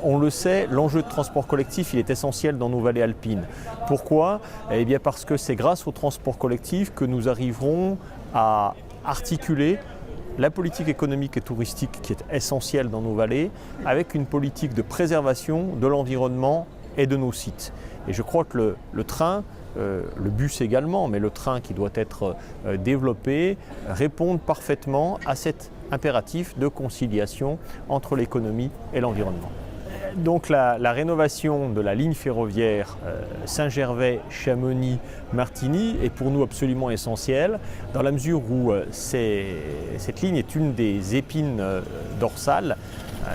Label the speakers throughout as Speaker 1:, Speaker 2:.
Speaker 1: On le sait, l'enjeu de transport collectif, il est essentiel dans nos vallées alpines. Pourquoi? Eh bien parce que c'est grâce au transport collectif que nous arriverons à articuler la politique économique et touristique qui est essentielle dans nos vallées avec une politique de préservation de l'environnement et de nos sites. Et je crois que le train, le bus également, mais le train qui doit être développé, répond parfaitement à cet impératif de conciliation entre l'économie et l'environnement. Donc la rénovation de la ligne ferroviaire Saint-Gervais-Chamonix-Martigny est pour nous absolument essentielle dans la mesure où cette ligne est une des épines dorsales,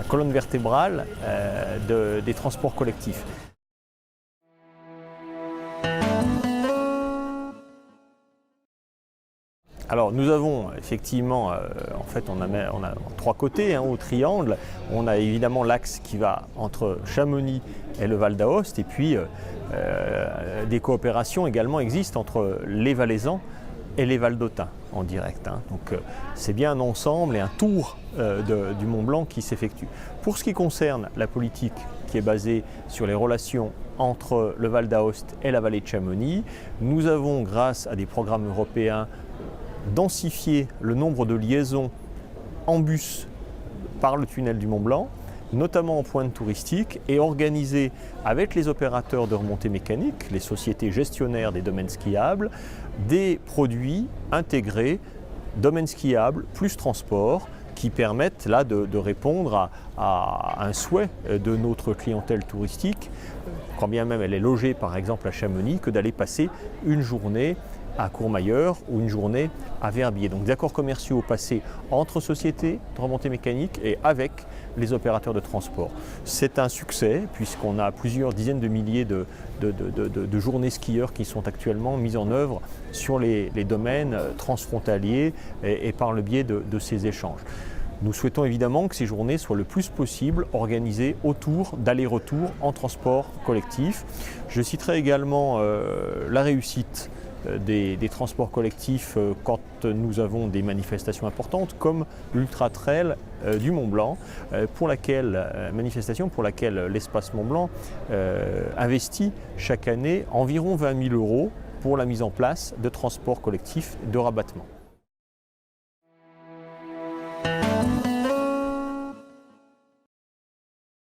Speaker 1: colonne vertébrale des transports collectifs. Alors nous avons effectivement, en fait on a trois côtés au triangle. On a évidemment l'axe qui va entre Chamonix et le Val d'Aoste et puis des coopérations également existent entre les Valaisans et les Valdôtains en direct. Donc c'est bien un ensemble et un tour du Mont Blanc qui s'effectue. Pour ce qui concerne la politique qui est basée sur les relations entre le Val d'Aoste et la vallée de Chamonix, nous avons grâce à des programmes européens densifier le nombre de liaisons en bus par le tunnel du Mont Blanc, notamment en pointe touristique, et organiser avec les opérateurs de remontée mécanique, les sociétés gestionnaires des domaines skiables, des produits intégrés, domaines skiables plus transport, qui permettent là de répondre à un souhait de notre clientèle touristique, quand bien même elle est logée par exemple à Chamonix, que d'aller passer une journée à Courmayeur ou une journée à Verbier. Donc des accords commerciaux passés entre sociétés de remontée mécanique et avec les opérateurs de transport. C'est un succès puisqu'on a plusieurs dizaines de milliers de journées skieurs qui sont actuellement mises en œuvre sur les domaines transfrontaliers et par le biais de ces échanges. Nous souhaitons évidemment que ces journées soient le plus possible organisées autour d'allers-retours en transport collectif. Je citerai également la réussite des transports collectifs quand nous avons des manifestations importantes comme l'Ultra Trail du Mont Blanc, manifestation pour laquelle l'espace Mont Blanc investit chaque année environ 20 000 € pour la mise en place de transports collectifs de rabattement.